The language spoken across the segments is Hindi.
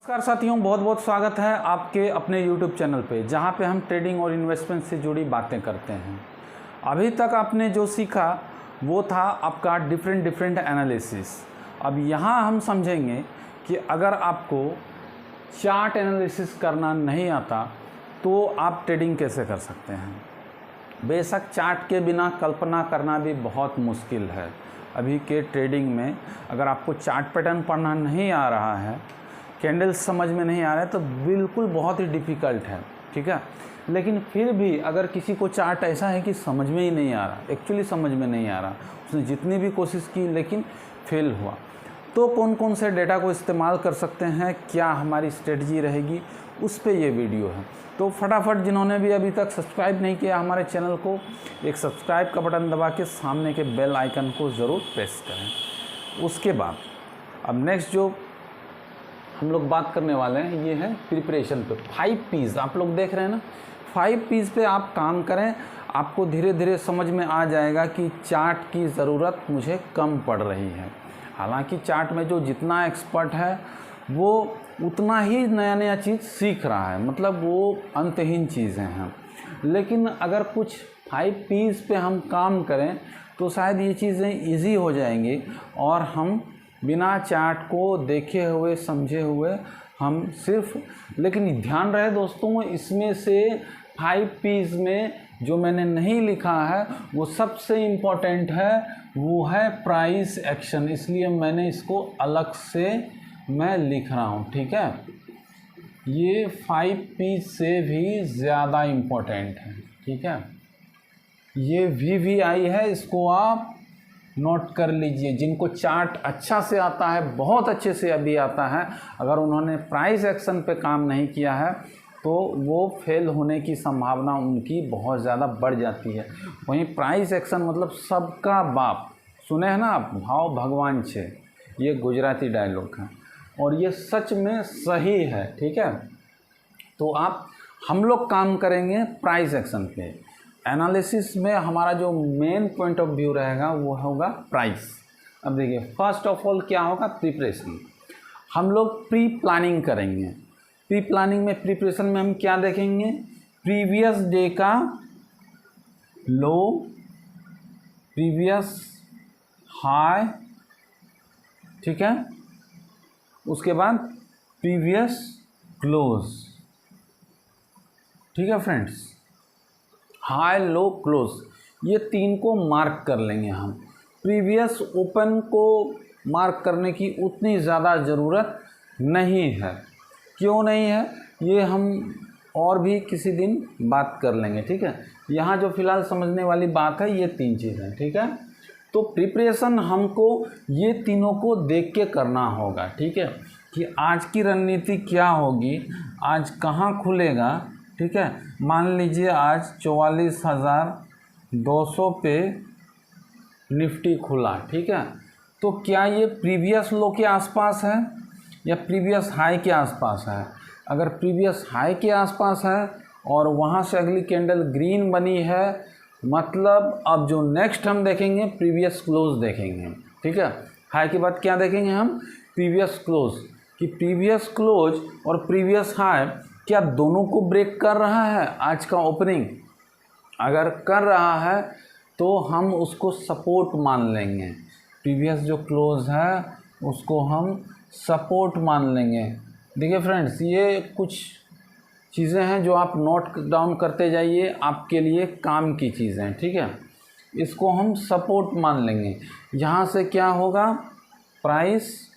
नमस्कार साथियों, बहुत बहुत स्वागत है आपके अपने YouTube चैनल पे, जहाँ पे हम ट्रेडिंग और इन्वेस्टमेंट से जुड़ी बातें करते हैं। अभी तक आपने जो सीखा वो था आपका डिफरेंट एनालिसिस। अब यहाँ हम समझेंगे कि अगर आपको चार्ट एनालिसिस करना नहीं आता तो आप ट्रेडिंग कैसे कर सकते हैं। बेशक चार्ट के बिना कल्पना करना भी बहुत मुश्किल है। अभी के ट्रेडिंग में अगर आपको चार्ट पैटर्न पढ़ना नहीं आ रहा है, कैंडल्स समझ में नहीं आ रहा है, तो बिल्कुल बहुत ही डिफ़िकल्ट है, ठीक है। लेकिन फिर भी अगर किसी को चार्ट ऐसा है कि समझ में ही नहीं आ रहा, एक्चुअली समझ में नहीं आ रहा, उसने जितनी भी कोशिश की लेकिन फेल हुआ, तो कौन कौन से डेटा को इस्तेमाल कर सकते हैं, क्या हमारी स्ट्रेटजी रहेगी, उस पे ये वीडियो है। तो फटाफट जिन्होंने भी अभी तक सब्सक्राइब नहीं किया हमारे चैनल को, एक सब्सक्राइब का बटन दबा के सामने के बेल आइकन को ज़रूर प्रेस करें। उसके बाद अब नेक्स्ट जो हम लोग बात करने वाले हैं ये है प्रिपरेशन पे। 5 P's आप लोग देख रहे हैं ना, 5 P's पे आप काम करें, आपको धीरे धीरे समझ में आ जाएगा कि चार्ट की ज़रूरत मुझे कम पड़ रही है। हालांकि चार्ट में जो जितना एक्सपर्ट है वो उतना ही नया नया चीज़ सीख रहा है, मतलब वो अंतहीन चीज़ें हैं। लेकिन अगर कुछ 5 P's पे हम काम करें तो शायद ये चीज़ें ईजी हो जाएंगी और हम बिना चार्ट को देखे हुए समझे हुए हम सिर्फ, लेकिन ध्यान रहे दोस्तों, इसमें से 5 P's में जो मैंने नहीं लिखा है वो सबसे इम्पोर्टेंट है, वो है प्राइस एक्शन। इसलिए मैंने इसको अलग से मैं लिख रहा हूँ, ठीक है। ये 5 P's से भी ज़्यादा इम्पोर्टेंट है, ठीक है। ये VVI है, इसको आप नोट कर लीजिए। जिनको चार्ट अच्छा से आता है, बहुत अच्छे से अभी आता है, अगर उन्होंने प्राइस एक्शन पे काम नहीं किया है तो वो फेल होने की संभावना उनकी बहुत ज़्यादा बढ़ जाती है। वहीं प्राइस एक्शन मतलब सबका बाप, सुने हैं ना आप, भाव भगवान छे, ये गुजराती डायलॉग है और ये सच में सही है, ठीक है। तो हम लोग काम करेंगे प्राइस एक्शन पे। एनालिसिस में हमारा जो मेन पॉइंट ऑफ व्यू रहेगा वो होगा प्राइस। अब देखिए, फर्स्ट ऑफ ऑल क्या होगा, प्रिपरेशन। हम लोग प्री प्लानिंग करेंगे। प्री प्लानिंग में, प्रिपरेशन में हम क्या देखेंगे, प्रीवियस डे का लो, प्रीवियस हाई, ठीक है, उसके बाद प्रीवियस क्लोज, ठीक है फ्रेंड्स, हाई लो क्लोज, ये 3 को मार्क कर लेंगे हम। प्रीवियस ओपन को मार्क करने की उतनी ज़्यादा ज़रूरत नहीं है। क्यों नहीं है, ये हम और भी किसी दिन बात कर लेंगे, ठीक है। यहाँ जो फ़िलहाल समझने वाली बात है ये 3 चीज़ें, ठीक है। तो प्रिपरेशन हमको ये तीनों को देख के करना होगा, ठीक है, कि आज की रणनीति क्या होगी, आज कहाँ खुलेगा, ठीक है। मान लीजिए आज 44,200 पे निफ्टी खुला, ठीक है। तो क्या ये प्रीवियस लो के आसपास है या प्रीवियस हाई के आसपास है। अगर प्रीवियस हाई के आसपास है और वहाँ से अगली कैंडल ग्रीन बनी है, मतलब अब जो नेक्स्ट हम देखेंगे प्रीवियस क्लोज देखेंगे, ठीक है। हाई के बाद क्या देखेंगे हम, प्रीवियस क्लोज, कि प्रीवियस क्लोज और प्रीवियस हाई क्या दोनों को ब्रेक कर रहा है आज का ओपनिंग। अगर कर रहा है तो हम उसको सपोर्ट मान लेंगे। प्रीवियस जो क्लोज है उसको हम सपोर्ट मान लेंगे। देखिए फ्रेंड्स, ये कुछ चीज़ें हैं जो आप नोट डाउन करते जाइए, आपके लिए काम की चीज़ें हैं, ठीक है। इसको हम सपोर्ट मान लेंगे। यहाँ से क्या होगा, प्राइस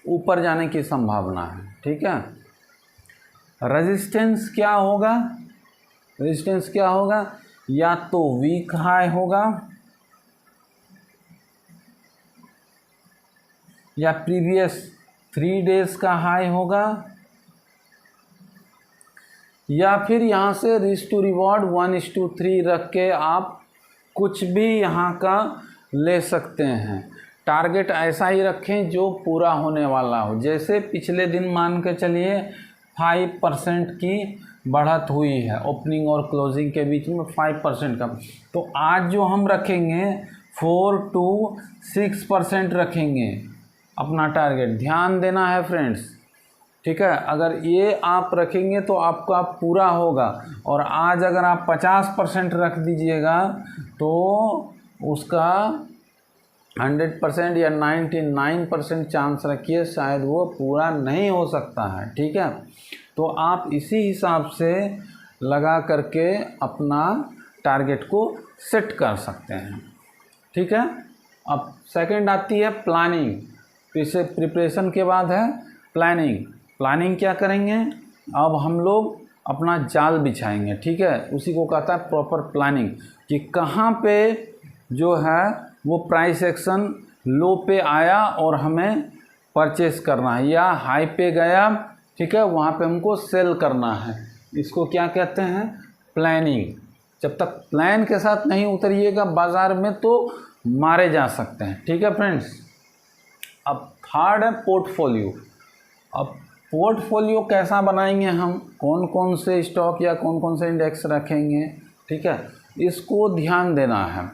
ऊपर जाने की संभावना है, ठीक है। रेजिस्टेंस क्या होगा, रेजिस्टेंस क्या होगा, या तो वीक हाई होगा या प्रीवियस 3 डेज का हाई होगा, या फिर यहाँ से रिस्क टू रिवॉर्ड 1:3 रख के आप कुछ भी यहाँ का ले सकते हैं। टारगेट ऐसा ही रखें जो पूरा होने वाला हो। जैसे पिछले दिन मान के चलिए 5% की बढ़त हुई है, ओपनिंग और क्लोजिंग के बीच में 5% का, तो आज जो हम रखेंगे 4 to 6% रखेंगे अपना टारगेट। ध्यान देना है फ्रेंड्स, ठीक है। अगर ये आप रखेंगे तो आपका पूरा होगा, और आज अगर आप 50% रख दीजिएगा तो उसका 100% या 99% चांस रखिए शायद वो पूरा नहीं हो सकता है। ठीक है, तो आप इसी हिसाब से लगा करके अपना टारगेट को सेट कर सकते हैं। ठीक है, अब सेकंड आती है प्लानिंग। प्रिपरेशन के बाद है प्लानिंग। प्लानिंग क्या करेंगे, अब हम लोग अपना जाल बिछाएंगे। ठीक है, उसी को कहता है प्रॉपर प्लानिंग, कि कहाँ पे जो है वो प्राइस एक्शन लो पे आया और हमें परचेस करना है, या हाई पे गया, ठीक है, वहाँ पे हमको सेल करना है। इसको क्या कहते हैं, प्लानिंग। जब तक प्लान के साथ नहीं उतरिएगा बाज़ार में तो मारे जा सकते हैं। ठीक है फ्रेंड्स। अब थर्ड है पोर्टफोलियो। अब पोर्टफोलियो कैसा बनाएंगे हम, कौन कौन से स्टॉक या कौन कौन से इंडेक्स रखेंगे, ठीक है, इसको ध्यान देना है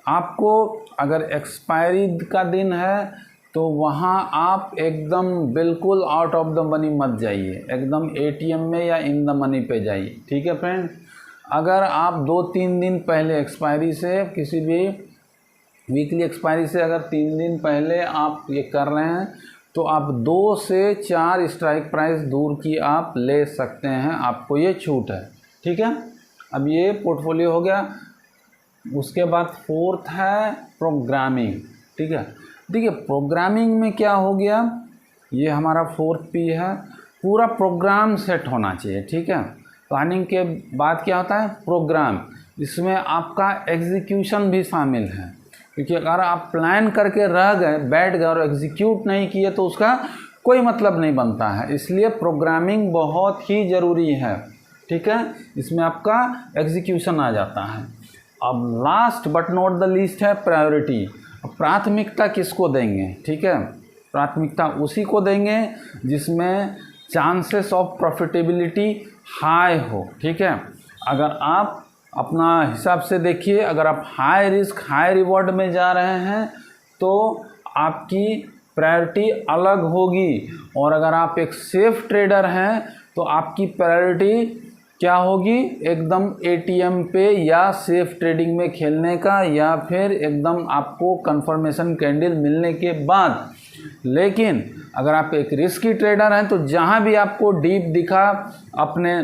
आपको। अगर एक्सपायरी का दिन है तो वहाँ आप एकदम बिल्कुल आउट ऑफ द मनी मत जाइए, एकदम एटीएम में या इन द मनी पे जाइए। ठीक है फ्रेंड, अगर आप 2-3 दिन पहले एक्सपायरी से, किसी भी वीकली एक्सपायरी से अगर 3 दिन पहले आप ये कर रहे हैं तो आप 2 से 4 स्ट्राइक प्राइस दूर की आप ले सकते हैं, आपको ये छूट है। ठीक है, अब ये पोर्टफोलियो हो गया। उसके बाद फोर्थ है प्रोग्रामिंग। ठीक है, देखिए प्रोग्रामिंग में क्या हो गया, ये हमारा 4th P है, पूरा प्रोग्राम सेट होना चाहिए। ठीक है, प्लानिंग के बाद क्या होता है, प्रोग्राम। इसमें आपका एग्जीक्यूशन भी शामिल है, क्योंकि अगर आप प्लान करके रह गए, बैठ गए और एग्जीक्यूट नहीं किए तो उसका कोई मतलब नहीं बनता है। इसलिए प्रोग्रामिंग बहुत ही ज़रूरी है। ठीक है, इसमें आपका एग्जीक्यूशन आ जाता है। अब last but not the least है प्रायोरिटी। प्राथमिकता किसको देंगे, ठीक है, प्राथमिकता उसी को देंगे जिसमें चांसेस ऑफ प्रॉफिटेबिलिटी हाई हो। ठीक है, अगर आप अपना हिसाब से देखिए, अगर आप हाई रिस्क हाई रिवॉर्ड में जा रहे हैं तो आपकी प्रायोरिटी अलग होगी, और अगर आप एक सेफ ट्रेडर हैं तो आपकी प्रायोरिटी क्या होगी, एकदम एटीएम पे या सेफ ट्रेडिंग में खेलने का, या फिर एकदम आपको कंफर्मेशन कैंडल मिलने के बाद। लेकिन अगर आप एक रिस्की ट्रेडर हैं तो जहां भी आपको डीप दिखा अपने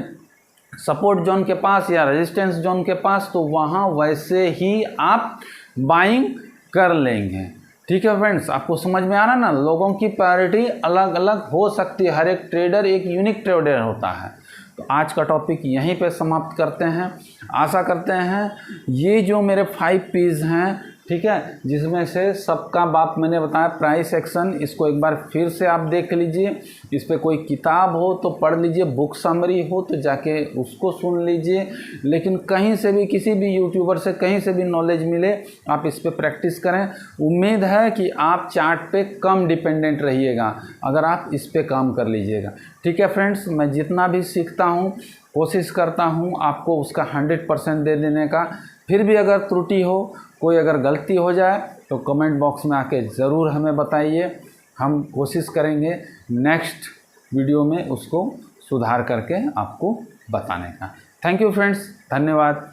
सपोर्ट जोन के पास या रेजिस्टेंस जोन के पास, तो वहाँ वैसे ही आप बाइंग कर लेंगे। ठीक है फ्रेंड्स, आपको समझ में आ रहा ना, लोगों की प्रायोरिटी अलग अलग हो सकती है, हर एक ट्रेडर एक यूनिक ट्रेडर होता है। तो आज का टॉपिक यहीं पे समाप्त करते हैं। आशा करते हैं ये जो मेरे 5 P's हैं, ठीक है, जिसमें से सबका बाप मैंने बताया प्राइस एक्शन, इसको एक बार फिर से आप देख लीजिए। इस पे कोई किताब हो तो पढ़ लीजिए, बुक समरी हो तो जाके उसको सुन लीजिए, लेकिन कहीं से भी किसी भी यूट्यूबर से कहीं से भी नॉलेज मिले आप इस पे प्रैक्टिस करें। उम्मीद है कि आप चार्ट पे कम डिपेंडेंट रहिएगा अगर आप इस पे काम कर लीजिएगा। ठीक है फ्रेंड्स, मैं जितना भी सीखता हूँ कोशिश करता हूँ आपको उसका 100% दे देने का। फिर भी अगर त्रुटि हो, कोई अगर गलती हो जाए तो कमेंट बॉक्स में आके ज़रूर हमें बताइए, हम कोशिश करेंगे नेक्स्ट वीडियो में उसको सुधार करके आपको बताने का। थैंक यू फ्रेंड्स, धन्यवाद।